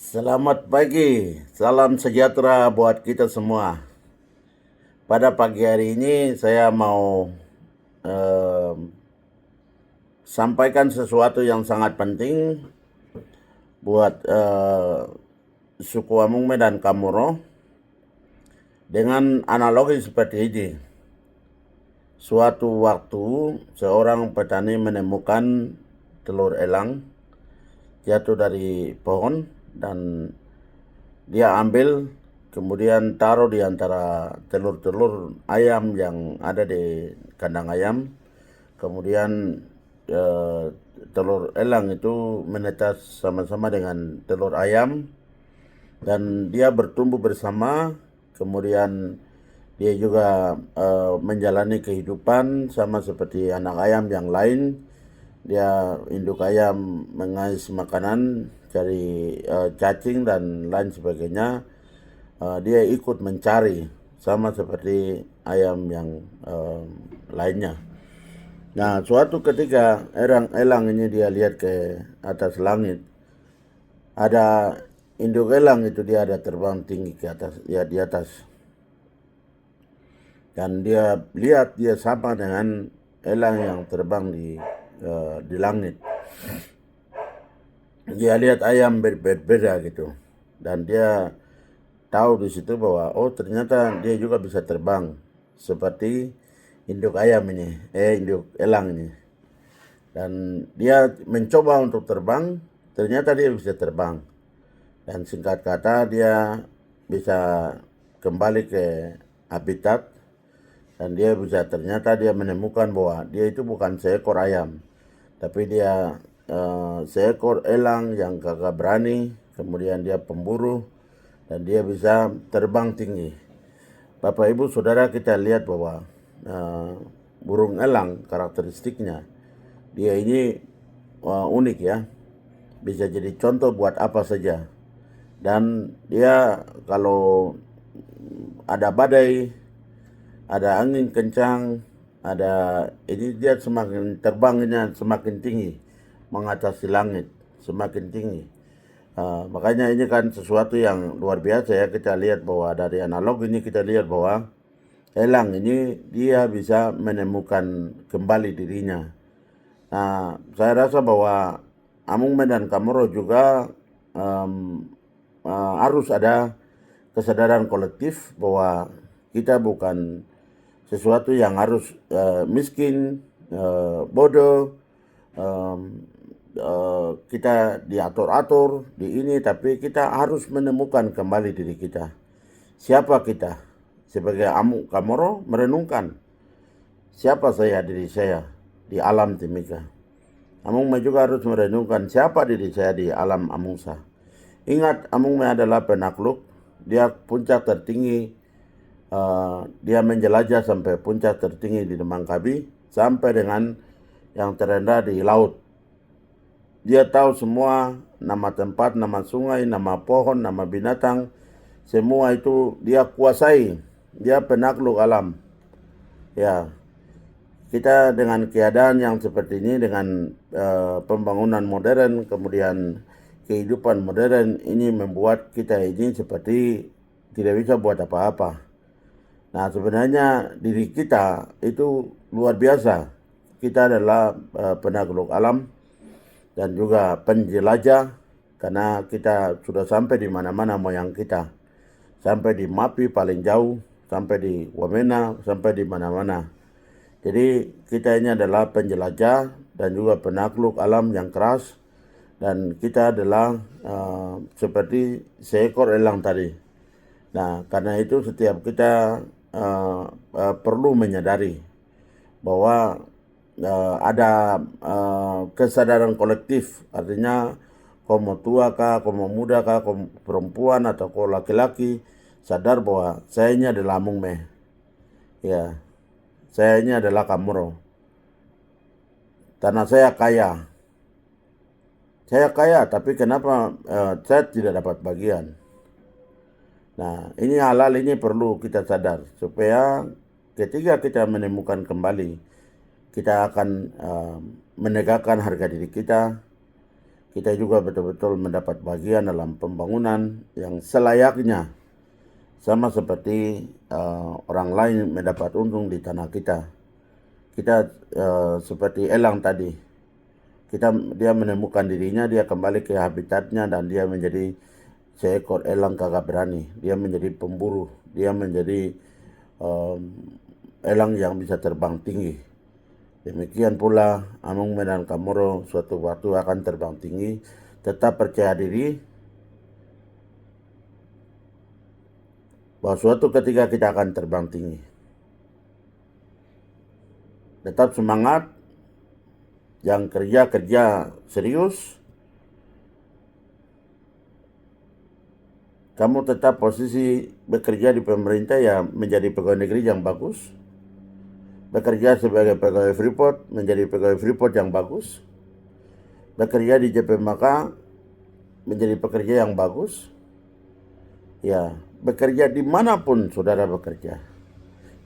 Selamat pagi, salam sejahtera buat kita semua. Pada pagi hari ini saya mau eh, sampaikan sesuatu yang sangat penting buat suku Amungme dan Kamoro dengan analogi seperti ini. Suatu waktu seorang petani menemukan telur elang jatuh dari pohon dan dia ambil kemudian taruh di antara telur-telur ayam yang ada di kandang ayam. Kemudian eh, telur elang itu menetas sama-sama dengan telur ayam dan dia bertumbuh bersama. Kemudian dia juga menjalani kehidupan sama seperti anak ayam yang lain. Dia induk ayam mengais makanan, cari cacing dan lain sebagainya. Dia ikut mencari sama seperti ayam yang lainnya. Nah, suatu ketika elang ini dia lihat ke atas langit, ada induk elang itu dia ada terbang tinggi ke atas, ya di atas, dan dia lihat dia sama dengan elang yang terbang di langit. Dia lihat ayam berbeda gitu, dan dia tahu di situ bahwa oh ternyata dia juga bisa terbang seperti induk ayam ini, induk elang ini. Dan dia mencoba untuk terbang, ternyata dia bisa terbang. Dan singkat kata dia bisa kembali ke habitat dan dia bisa ternyata dia menemukan bahwa dia itu bukan seekor ayam, tapi dia seekor elang yang gagah berani, kemudian dia pemburu dan dia bisa terbang tinggi. Bapak Ibu Saudara, kita lihat bahwa burung elang karakteristiknya dia ini unik ya, bisa jadi contoh buat apa saja. Dan dia kalau ada badai, ada angin kencang, ada ini dia semakin terbangnya semakin tinggi, mengatasi langit semakin tinggi. Makanya ini kan sesuatu yang luar biasa ya. Kita lihat bahwa dari analog ini kita lihat bahwa elang ini dia bisa menemukan kembali dirinya. Nah, saya rasa bahwa Amungme dan Kamoro juga harus ada kesadaran kolektif bahwa kita bukan sesuatu yang harus miskin, bodoh, kita diatur-atur di ini, tapi kita harus menemukan kembali diri kita. Siapa kita? Sebagai Kamoro merenungkan, siapa saya, diri saya di alam Timika. Amungme juga harus merenungkan siapa diri saya di alam Amungsa. Ingat, Amungme adalah penakluk, dia puncak tertinggi, dia menjelajah sampai puncak tertinggi di Demangkabi, sampai dengan yang terendah di laut. Dia tahu semua nama tempat, nama sungai, nama pohon, nama binatang, semua itu dia kuasai. Dia penakluk alam. Ya, kita dengan keadaan yang seperti ini, dengan pembangunan modern, kemudian kehidupan modern, ini membuat kita ini seperti tidak bisa buat apa-apa. Nah, sebenarnya diri kita itu luar biasa. Kita adalah penakluk alam dan juga penjelajah, karena kita sudah sampai di mana-mana moyang kita. Sampai di Mapi paling jauh, sampai di Wamena, sampai di mana-mana. Jadi kita ini adalah penjelajah dan juga penakluk alam yang keras, dan kita adalah seperti seekor elang tadi. Nah, karena itu setiap kita perlu menyadari bahwa ada kesadaran kolektif, artinya kaum tua kah, kaum muda kah, kaum perempuan atau kaum laki-laki, sadar bahwa saya ini adalah Amungme. Ya, saya ini adalah Kamoro. Tanah saya kaya. Saya kaya, tapi kenapa saya tidak dapat bagian? Nah, ini hal-hal ini perlu kita sadar supaya ketika kita menemukan kembali, kita akan menegakkan harga diri kita, kita juga betul-betul mendapat bagian dalam pembangunan yang selayaknya, sama seperti orang lain mendapat untung di tanah kita. Kita seperti elang tadi, dia menemukan dirinya, dia kembali ke habitatnya, dan dia menjadi seekor elang kagak berani. Dia menjadi pemburu, dia menjadi elang yang bisa terbang tinggi. Demikian pula Amung dan Kamoro suatu waktu akan terbang tinggi. Tetap percaya diri bahwa suatu ketika kita akan terbang tinggi. Tetap semangat, yang kerja serius. Kamu tetap posisi bekerja di pemerintah, ya menjadi pegawai negeri yang bagus. Bekerja sebagai pegawai Freeport, menjadi pegawai Freeport yang bagus. Bekerja di JPMK, menjadi pekerja yang bagus. Ya, bekerja dimanapun saudara bekerja,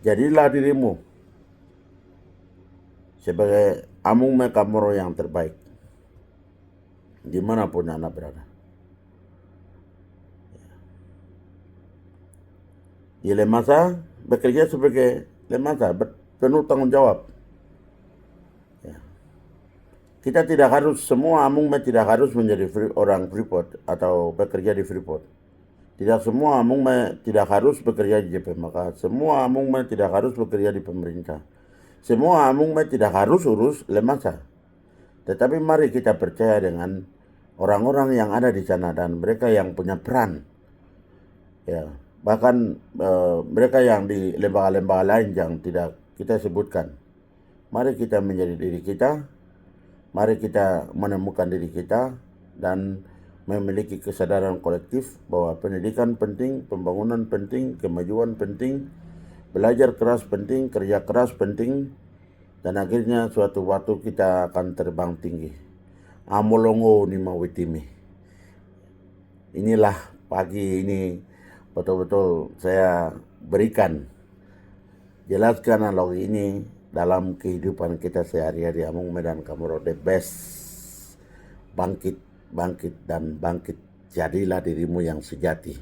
jadilah dirimu sebagai Amung Kamoro yang terbaik dimanapun Anda berada. Di Lemasa, bekerja sebagai Lemasa, penuh tanggung jawab. Ya. Kita tidak harus, semua Amung tidak harus menjadi orang Freeport atau bekerja di Freeport. Tidak semua Amung tidak harus bekerja di JPMK. Semua Amung tidak harus bekerja di pemerintah. Semua Amung tidak harus urus Lemasa. Tetapi mari kita percaya dengan orang-orang yang ada di sana dan mereka yang punya peran. Ya, bahkan mereka yang di lembaga-lembaga lain yang tidak kita sebutkan. Mari kita menjadi diri kita. Mari kita menemukan diri kita dan memiliki kesadaran kolektif bahwa pendidikan penting, pembangunan penting, kemajuan penting, belajar keras penting, kerja keras penting, dan akhirnya suatu waktu kita akan terbang tinggi. Amolongo ni mawitimi. Inilah pagi ini betul-betul saya berikan, jelaskan analogi ini dalam kehidupan kita sehari-hari. Amung dan Kamoro the best. Bangkit, dan bangkit. Jadilah dirimu yang sejati.